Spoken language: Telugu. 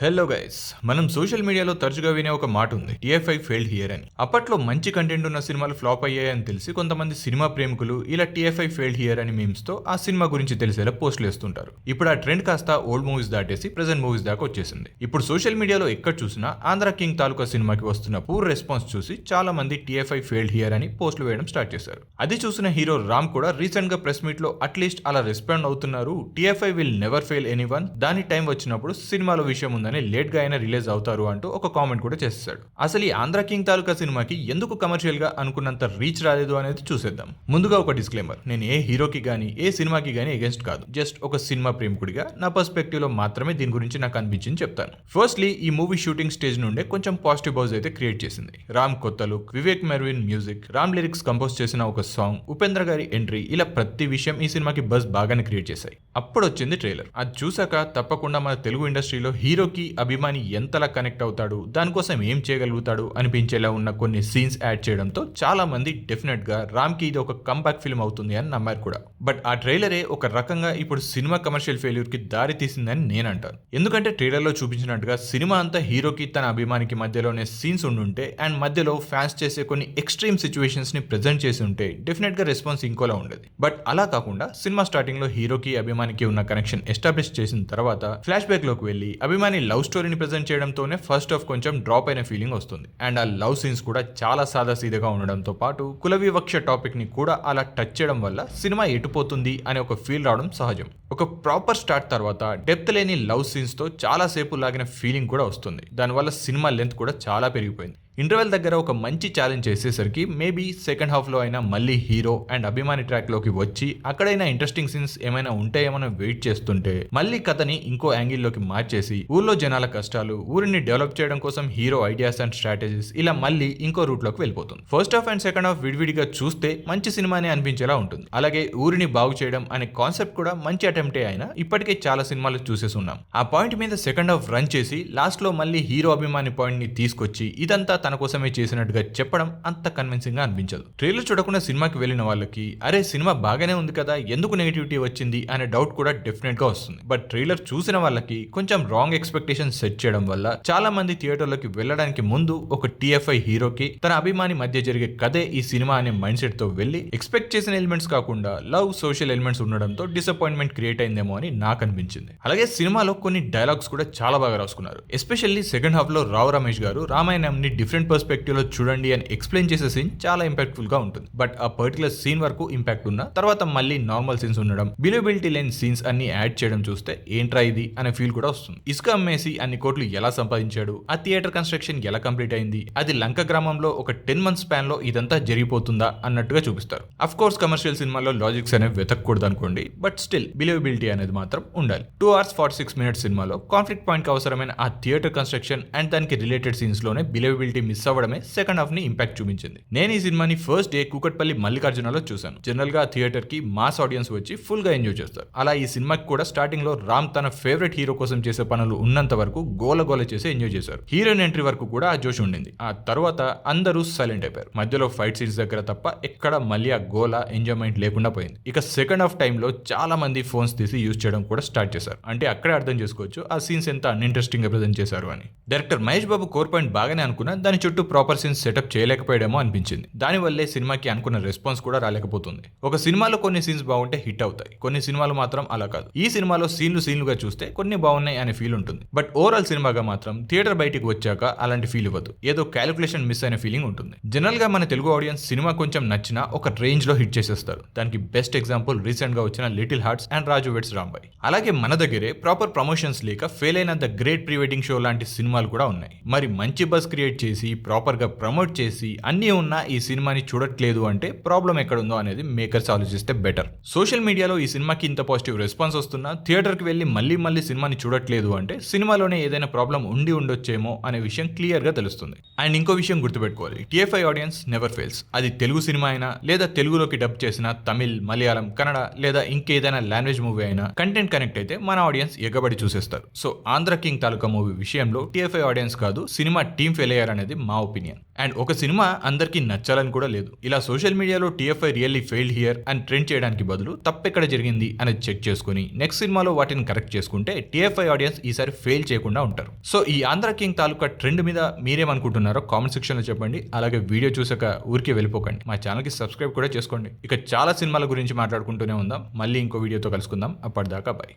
హలో గైస్, మనం సోషల్ మీడియాలో తరచుగా వినే ఒక మాట ఉంది, టీఎఫ్ఐ ఫెయిల్డ్ హియర్ అని. అప్పట్లో మంచి కంటెంట్ ఉన్న సినిమాలు ఫ్లాప్ అయ్యాయని తెలిసి కొంతమంది సినిమా ప్రేమికులు ఇలా టీఎఫ్ఐ ఫెయిల్డ్ హియర్ అని మీమ్స్ తో ఆ సినిమా గురించి తెలిసేలా పోస్టులు వేస్తుంటారు. ఇప్పుడు ఆ ట్రెండ్ కాస్త ఓల్డ్ మూవీస్ దాటేసి ప్రెజెంట్ మూవీస్ దాకా వచ్చేసింది. ఇప్పుడు సోషల్ మీడియాలో ఎక్కడ చూసినా ఆంధ్ర కింగ్ తాలూకా సినిమాకి వస్తున్న పూర్ రెస్పాన్స్ చూసి చాలా మంది టీఎఫ్ఐ ఫెయిల్డ్ హియర్ అని పోస్టులు వేయడం స్టార్ట్ చేశారు. అది చూసిన హీరో రామ్ కూడా రీసెంట్ గా ప్రెస్ మీట్ లో అట్లీస్ట్ అలా రెస్పాండ్ అవుతున్నారు. TFI will never fail anyone, దాని టైం వచ్చినప్పుడు సినిమాలో విషయం ఉందని లేట్ గా అయినా రిలీజ్ అవుతారు అంటూ ఒక కామెంట్ కూడా చేశాడు. అసలు ఈ ఆంధ్ర కింగ్ తాలూకా సినిమాకి ఎందుకు కమర్షియల్ గా అనుకున్నంత రీచ్ రాలేదు అనేది చూసేద్దాం. ముందుగా ఒక డిస్క్లైమర్, నేను ఏ హీరోకి గానీ ఏ సినిమాకి గానీ అగేన్స్ట్ కాదు, జస్ట్ ఒక సినిమా ప్రేమికుడిగా నా పర్స్పెక్టివ్ లో మాత్రమే దీని గురించి నాకు అనిపించింది చెప్తాను. ఫస్ట్లీ, ఈ మూవీ షూటింగ్ స్టేజ్ నుండే కొంచెం పాజిటివ్ బౌజ్ అయితే క్రియేట్ చేసింది. రామ్ కొత్త look, Vivek Mervin music, Ram lyrics compose చేసిన ఒక సాంగ్, ఉపేంద్ర గారి ఎంట్రీ, ఇలా ప్రతి విషయం ఈ సినిమాకి బజ్ బాగానే క్రియేట్ చేశాయి. అప్పుడు వచ్చింది ట్రైలర్. అది చూసాక తప్పకుండా మన తెలుగు ఇండస్ట్రీలో హీరోకి అభిమాని ఎంతలా కనెక్ట్ అవుతాడు, దానికోసం ఏం చేయగలుగుతాడు అనిపించేలా ఉన్న కొన్ని సీన్స్ యాడ్ చేయడంతో చాలా మంది డెఫినెట్ గా రామ్ కి ఇది ఒక కంబ్యాక్ ఫిల్మ్ అవుతుంది అని నమ్మారు కూడా. బట్ ఆ ట్రైలరే ఒక రకంగా ఇప్పుడు సినిమా కమర్షియల్ ఫెయిల్యూర్ కి దారి తీసిందని నేను అంటాను. ఎందుకంటే ట్రైలర్ లో చూపించినట్టుగా సినిమా అంతా హీరోకి తన అభిమానికి మధ్యలోనే సీన్స్ ఉండుంటే అండ్ మధ్యలో ఫ్యాన్స్ చేసే కొన్ని ఎక్స్ట్రీమ్ సిచ్యువేషన్స్ ని ప్రెజెంట్ చేసి ఉంటే డెఫినెట్ గా రెస్పాన్స్ ఇంకోలా ఉండేది. బట్ అలా కాకుండా సినిమా స్టార్టింగ్ లో హీరోకి అభిమానికి ఉన్న కనెక్షన్ ఎస్టాబ్లిష్ చేసిన తర్వాత ఫ్లాష్ బ్యాక్ లోకి వెళ్లి అభిమాని లవ్ స్టోరీని ప్రెజెంట్ చేయడంతోనే ఫస్ట్ హాఫ్ కొంచెం డ్రాప్ అయిన ఫీలింగ్ వస్తుంది. అండ్ ఆ లవ్ సీన్స్ కూడా చాలా సాదా సీదాగా ఉండడంతో పాటు కుల వివక్ష టాపిక్ ని కూడా అలా టచ్ చేయడం వల్ల సినిమా ఎటుపోతుంది అనే ఒక ఫీల్ రావడం సహజం. ఒక ప్రాపర్ స్టార్ట్ తర్వాత డెప్త్ లేని లవ్ సీన్స్ తో చాలా సేపు లాగిన ఫీలింగ్ కూడా వస్తుంది. దానివల్ల సినిమా లెంత్ కూడా చాలా పెరిగిపోయింది. ఇంటర్వెల్ దగ్గర ఒక మంచి ఛాలెంజ్ చేసేసరికి మేబీ సెకండ్ హాఫ్ లో అయినా మళ్ళీ హీరో అండ్ అభిమాని ట్రాక్ లోకి వచ్చి అక్కడైనా ఇంట్రెస్టింగ్ సీన్స్ ఏమైనా ఉంటాయేమో వెయిట్ చేస్తుంటే మళ్ళీ కథని ఇంకో యాంగిల్ లోకి మార్చేసి ఊర్లో జనాల కష్టాలు, ఊరిని డెవలప్ చేయడం కోసం హీరో ఐడియాస్ అండ్ స్ట్రాటజీస్, ఇలా మళ్ళీ ఇంకో రూట్ లోకి వెళ్ళిపోతుంది. First half and second half విడివిడిగా చూస్తే మంచి సినిమానే అనిపించేలా ఉంటుంది. అలాగే ఊరిని బాగు చేయడం అనే కాన్సెప్ట్ కూడా మంచి అటెంప్టే అయినా ఇప్పటికే చాలా సినిమాలు చూసేసి ఉన్నాం. ఆ పాయింట్ మీద సెకండ్ హాఫ్ రన్ చేసి లాస్ట్ లో మళ్ళీ హీరో అభిమాని పాయింట్ ని తీసుకొచ్చి ఇదంతా తన కోసమే చేసినట్టుగా చెప్పడం అంత కన్విన్సింగ్ గా అనిపించదు. ట్రైలర్ చూడకుండా సినిమాకి వెళ్ళిన వాళ్ళకి అరే సినిమా బాగానే ఉంది కదా, ఎందుకు నెగిటివిటీ వచ్చింది అనే డౌట్ కూడా డెఫినెట్ గా వస్తుంది. బట్ ట్రైలర్ చూసిన వాళ్ళకి కొంచెం రాంగ్ ఎక్స్పెక్టేషన్ సెట్ చేయడం వల్ల చాలా మంది థియేటర్లోకి వెళ్ళడానికి ముందు ఒక టీఎఫ్ఐ హీరోకి తన అభిమాని మధ్య జరిగే కథే ఈ సినిమా అనే మైండ్ సెట్ తో వెళ్లి ఎక్స్పెక్ట్ చేసిన ఎలిమెంట్స్ కాకుండా లవ్, సోషల్ ఎలిమెంట్స్ ఉండడంతో డిసప్పాయింట్మెంట్ క్రియేట్ అయిందేమో అని నాకు అనిపించింది. అలాగే సినిమాలో కొన్ని డైలాగ్స్ కూడా చాలా బాగా రాసుకున్నారు. ఎస్పెషల్లీ సెకండ్ హాఫ్ లో రావు రమేష్ గారు రామాయణం ని డిఫరెంట్ పర్స్పెక్టివ్ లో చూడండి అని ఎక్స్ప్లెయిన్ చేసే సీన్ చాలా ఇంపాక్ట్ఫుల్ గా ఉంటుంది. బట్ ఆ పర్టికులర్ సీన్ వరకు ఇంపాక్ట్ ఉన్న తర్వాత మళ్ళీ నార్మల్ సీన్స్ ఉండడం, బిలీవబిలిటీ లేని సీన్స్ అన్ని యాడ్ చేయడం చూస్తే ఏంట్రా ఇది అనే ఫీల్ కూడా వస్తుంది. ఇసుక అమ్మేసి అన్ని కోట్లు ఎలా సంపాదించాడు, ఆ థియేటర్ కన్స్ట్రక్షన్ ఎలా కంప్లీట్ అయింది, అది లంక గ్రామంలో ఒక 10 months స్పాన్ లో ఇదంతా జరిగిపోతుందా అన్నట్టుగా చూపిస్తారు. అఫ్ కోర్స్ కమర్షియల్ సినిమాలో లాజిక్స్ అనేవి వెతకూడదు అనుకోండి, బట్ స్టిల్ బిలీవబిలిటీ అనేది మాత్రం ఉండాలి. 2 hours 46 minutes సినిమాలో కాన్ఫ్లిక్ట్ పాయింట్ కి అవసరమైన ఆ థియేటర్ కన్స్ట్రక్షన్ అండ్ దానికి రిలేటెడ్ సీన్స్ లోనే బిలీవబిలిటీ మిస్ అవ్వడమే సెకండ్ హాఫ్ ని ఇంపాక్ట్ చూపించింది. నేను ఈ సినిమాని ఫస్ట్ డే కూకట్పల్లి మల్లికార్జునలో చూశాను. జనరల్ గా థియేటర్ కి మాస్ ఆడియన్స్ వచ్చి ఫుల్ గా ఎంజాయ్ చేస్తారు. అలా ఈ సినిమాకి కూడా స్టార్టింగ్ లో రామ్ తన ఫేవరెట్ హీరో కోసం చేసే పనులు ఉన్నంత వరకు గోల గోల చేసి ఎంజాయ్ చేశారు. హీరోయిన్ ఎంట్రీ వరకు కూడా ఆ జోష్ ఉండింది. ఆ తర్వాత అందరూ సైలెంట్ అయిపోయారు. మధ్యలో ఫైట్ సీన్స్ దగ్గర తప్ప ఎక్కడ మళ్ళీ ఆ గోల ఎంజాయ్మెంట్ లేకుండా పోయింది. ఇక సెకండ్ హాఫ్ టైమ్ లో చాలా మంది ఫోన్స్ తీసి యూజ్ చేయడం కూడా స్టార్ట్ చేశారు. అంటే అక్కడే అర్థం చేసుకోవచ్చు ఆ సీన్స్ ఎంత అన్ఇంట్రెస్టింగ్ గా ప్రెజెంట్ చేశారు అని. Director Mahesh Babu core point బాగానే అనుకున్నా దాని చుట్టూ ప్రాపర్ సీన్స్ సెటప్ చేయలేకపోయాడేమో అనిపించింది. దానివల్లే సినిమాకి అనుకున్న రెస్పాన్స్ కూడా రాలేకపోతుంది. ఒక సినిమాలో కొన్ని సీన్స్ బాగుంటే హిట్ అవుతాయి, కొన్ని సినిమాలు మాత్రం అలా కాదు. ఈ సినిమాలో సీన్లుగా చూస్తే కొన్ని బాగున్నాయి అనే ఫీల్ ఉంటుంది. బట్ ఓవరాల్ సినిమాగా మాత్రం థియేటర్ బయటికి వచ్చాక అలాంటి ఫీల్ ఇవ్వదు. ఏదో క్యాలిక్యులేషన్ మిస్ అయిన ఫీలింగ్ ఉంటుంది. జనరల్ గా మన తెలుగు ఆడియన్స్ సినిమా కొంచెం నచ్చినా ఒక రేంజ్ లో హిట్ చేసేస్తారు. దానికి బెస్ట్ ఎగ్జాంపుల్ రీసెంట్ గా వచ్చిన little hearts and Raju weds Rambai. అలాగే మన దగ్గరే ప్రాపర్ ప్రమోషన్స్ లేక ఫెయిల్ అయిన the great pre wedding show లాంటి సినిమాలు కూడా ఉన్నాయి. మరి మంచి బస్ క్రియేట్ చేసి ప్రాపర్ గా ప్రమోట్ చేసి అన్నీ ఉన్నా ఈ సినిమాని చూడట్లేదు అంటే ప్రాబ్లం ఎక్కడుందో అనేది మేకర్స్ ఆలోచిస్తే బెటర్. సోషల్ మీడియాలో ఈ సినిమాకి ఇంత పాజిటివ్ రెస్పాన్స్ వస్తున్నా థియేటర్కి వెళ్ళి మళ్ళీ సినిమాని చూడట్లేదు అంటే సినిమాలోనే ఏదైనా ప్రాబ్లం ఉండి ఉండొచ్చేమో అనే విషయం క్లియర్ గా తెలుస్తుంది. అండ్ ఇంకో విషయం గుర్తుపెట్టుకోవాలి, టీఎఫ్ఐ ఆడియన్స్ నెవర్ ఫెయిల్స్. అది తెలుగు సినిమా అయినా లేదా తెలుగులోకి డబ్ చేసిన తమిళ్, మలయాళం, కన్నడ లేదా ఇంకేదైనా లాంగ్వేజ్ మూవీ అయినా కంటెంట్ కనెక్ట్ అయితే మన ఆడియన్స్ ఎగబడి చూసేస్తారు. సో ఆంధ్ర కింగ్ తాలూకా మూవీ విషయంలో టీఎఫ్ఐ ఆడియన్స్ కాదు సినిమా టీమ్ ఫెయిల్ అయ్యారనేది మా ఒపీనియన్. అండ్ ఒక సినిమా అందరికీ నచ్చాలని కూడా లేదు. ఇలా సోషల్ మీడియాలో టీఎఫ్ఐ రియల్లీ ఫెయిల్డ్ హియర్ అని ట్రెండ్ చేయడానికి బదులు తప్పెక్కడ జరిగింది అనేది చెక్ చేసుకుని నెక్స్ట్ సినిమాలో వాటిని కరెక్ట్ చేసుకుంటే టీఎఫ్ఐ ఆడియన్స్ ఈసారి ఫెయిల్ చేయకుండా ఉంటారు. సో ఈ ఆంధ్ర కింగ్ తాలూకా ట్రెండ్ మీద మీరేమనుకుంటున్నారో కామెంట్ సెక్షన్ లో చెప్పండి. అలాగే వీడియో చూసాక ఊరికే వెళ్ళిపోకండి, మా ఛానల్ కి సబ్స్క్రైబ్ కూడా చేసుకోండి. ఇక చాలా సినిమాల గురించి మాట్లాడుకుంటూనే ఉందాం. మళ్ళీ ఇంకో వీడియోతో కలుసుకుందాం. అప్పటిదాకా బై.